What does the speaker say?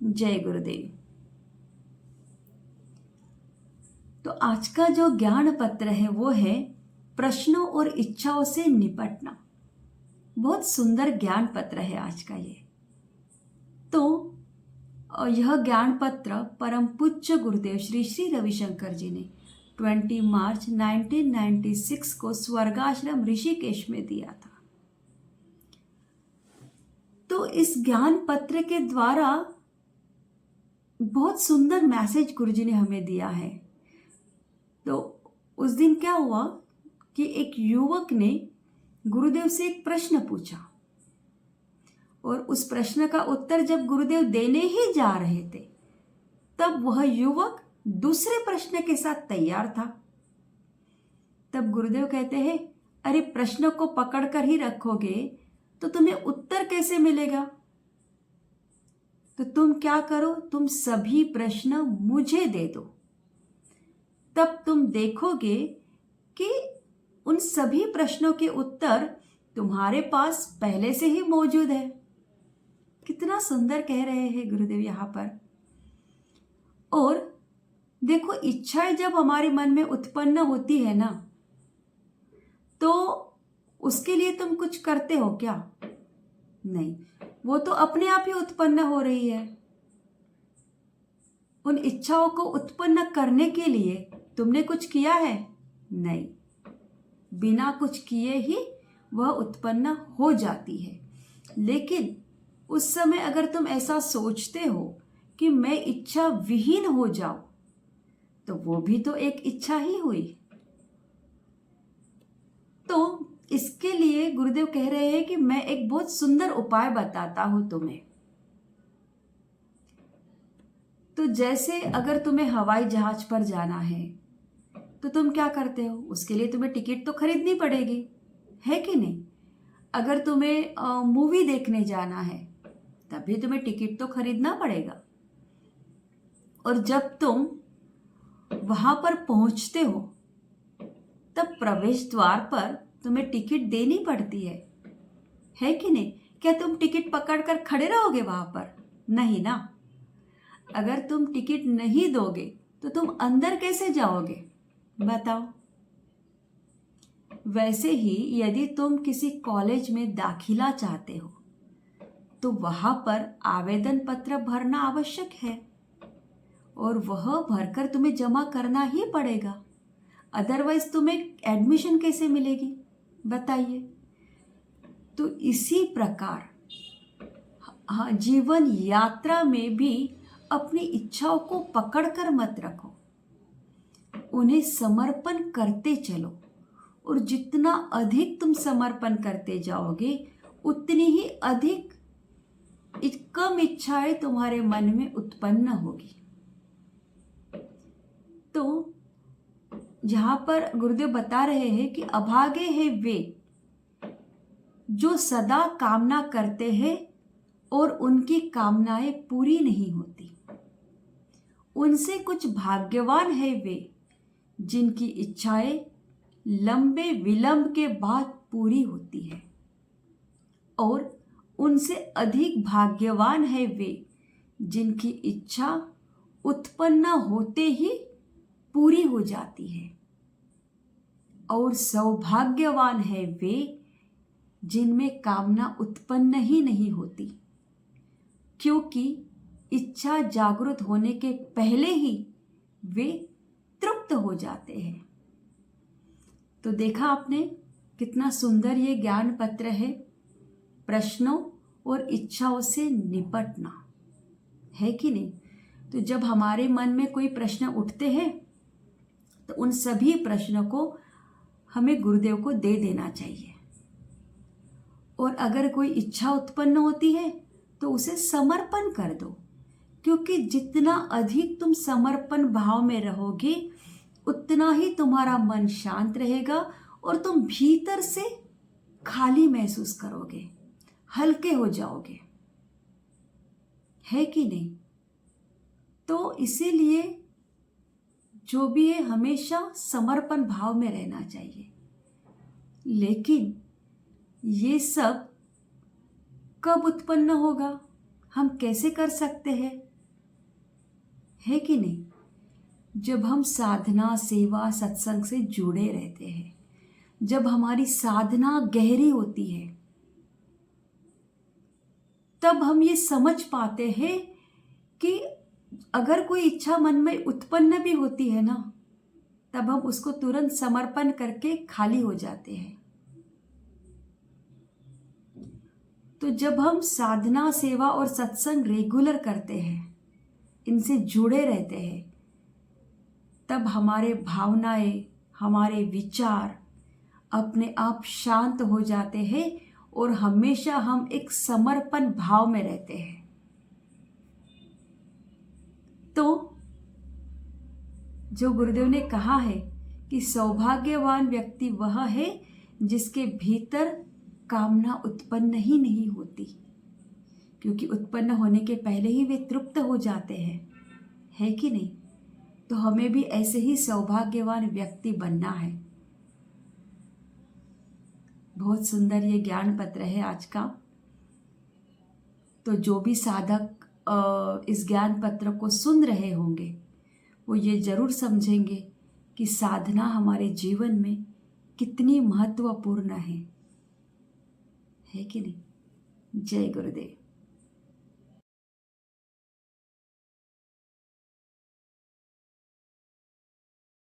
जय गुरुदेव। तो आज का जो ज्ञान पत्र है वो है प्रश्नों और इच्छाओं से निपटना। बहुत सुंदर ज्ञान पत्र है आज का ये। तो यह ज्ञान पत्र परम पूज्य गुरुदेव श्री श्री रविशंकर जी ने 20 मार्च 1996 को स्वर्गाश्रम ऋषिकेश में दिया था। तो इस ज्ञान पत्र के द्वारा बहुत सुंदर मैसेज गुरुजी ने हमें दिया है। तो उस दिन क्या हुआ कि एक युवक ने गुरुदेव से एक प्रश्न पूछा और उस प्रश्न का उत्तर जब गुरुदेव देने ही जा रहे थे तब वह युवक दूसरे प्रश्न के साथ तैयार था। तब गुरुदेव कहते हैं, अरे प्रश्न को पकड़कर ही रखोगे तो तुम्हें उत्तर कैसे मिलेगा? तो तुम क्या करो, तुम सभी प्रश्न मुझे दे दो, तब तुम देखोगे कि उन सभी प्रश्नों के उत्तर तुम्हारे पास पहले से ही मौजूद है। कितना सुंदर कह रहे हैं गुरुदेव यहाँ पर। और देखो, इच्छाएं जब हमारे मन में उत्पन्न होती है ना, तो उसके लिए तुम कुछ करते हो क्या? नहीं, वो तो अपने आप ही उत्पन्न हो रही है। उन इच्छाओं को उत्पन्न करने के लिए तुमने कुछ किया है? नहीं, बिना कुछ किए ही वह उत्पन्न हो जाती है। लेकिन उस समय अगर तुम ऐसा सोचते हो कि मैं इच्छा विहीन हो जाऊं, तो वो भी तो एक इच्छा ही हुई। तो इसके लिए गुरुदेव कह रहे हैं कि मैं एक बहुत सुंदर उपाय बताता हूं तुम्हें। तो जैसे अगर तुम्हें हवाई जहाज पर जाना है तो तुम क्या करते हो? उसके लिए तुम्हें टिकट तो खरीदनी पड़ेगी, है कि नहीं? अगर तुम्हें मूवी देखने जाना है तभी तुम्हें टिकट तो खरीदना पड़ेगा। और जब तुम वहां पर पहुंचते हो तब प्रवेश द्वार पर तुम्हें टिकट देनी पड़ती है कि नहीं? क्या तुम टिकट पकड़कर खड़े रहोगे वहां पर? नहीं ना। अगर तुम टिकट नहीं दोगे तो तुम अंदर कैसे जाओगे बताओ? वैसे ही यदि तुम किसी कॉलेज में दाखिला चाहते हो तो वहां पर आवेदन पत्र भरना आवश्यक है और वह भरकर तुम्हें जमा करना ही पड़ेगा। अदरवाइज तुम्हें एडमिशन कैसे मिलेगी बताइए? तो इसी प्रकार जीवन यात्रा में भी अपनी इच्छाओं को पकड़कर मत रखो, उन्हें समर्पण करते चलो। और जितना अधिक तुम समर्पण करते जाओगे उतनी ही अधिक कम इच्छाएं तुम्हारे मन में उत्पन्न होगी। तो यहां पर गुरुदेव बता रहे हैं कि अभागे हैं वे जो सदा कामना करते हैं और उनकी कामनाएं पूरी नहीं होती। उनसे कुछ भाग्यवान है वे जिनकी इच्छाएं लंबे विलंब के बाद पूरी होती है। और उनसे अधिक भाग्यवान है वे जिनकी इच्छा उत्पन्न होते ही पूरी हो जाती है। और सौभाग्यवान है वे जिनमें कामना उत्पन्न ही नहीं होती, क्योंकि इच्छा जागृत होने के पहले ही वे तृप्त हो जाते हैं। तो देखा आपने कितना सुंदर ये ज्ञान पत्र है। प्रश्नों और इच्छाओं से निपटना, है कि नहीं? तो जब हमारे मन में कोई प्रश्न उठते हैं तो उन सभी प्रश्नों को हमें गुरुदेव को दे देना चाहिए। और अगर कोई इच्छा उत्पन्न होती है तो उसे समर्पण कर दो, क्योंकि जितना अधिक तुम समर्पण भाव में रहोगे उतना ही तुम्हारा मन शांत रहेगा और तुम भीतर से खाली महसूस करोगे, हल्के हो जाओगे, है कि नहीं? तो इसीलिए जो भी है हमेशा समर्पण भाव में रहना चाहिए। लेकिन ये सब कब उत्पन्न होगा, हम कैसे कर सकते हैं? है कि नहीं? जब हम साधना, सेवा, सत्संग से जुड़े रहते हैं, जब हमारी साधना गहरी होती है, तब हम ये समझ पाते हैं कि अगर कोई इच्छा मन में उत्पन्न भी होती है ना, तब हम उसको तुरंत समर्पण करके खाली हो जाते हैं। तो जब हम साधना, सेवा और सत्संग रेगुलर करते हैं, इनसे जुड़े रहते हैं, तब हमारे भावनाएं, हमारे विचार अपने आप शांत हो जाते हैं और हमेशा हम एक समर्पण भाव में रहते हैं। तो जो गुरुदेव ने कहा है कि सौभाग्यवान व्यक्ति वह है जिसके भीतर कामना उत्पन्न ही नहीं होती, क्योंकि उत्पन्न होने के पहले ही वे तृप्त हो जाते हैं, है कि नहीं? तो हमें भी ऐसे ही सौभाग्यवान व्यक्ति बनना है। बहुत सुंदर ये ज्ञान पत्र है आज का। तो जो भी साधक इस ज्ञान पत्र को सुन रहे होंगे, वो ये जरूर समझेंगे कि साधना हमारे जीवन में कितनी महत्वपूर्ण है कि नहीं? जय गुरुदेव।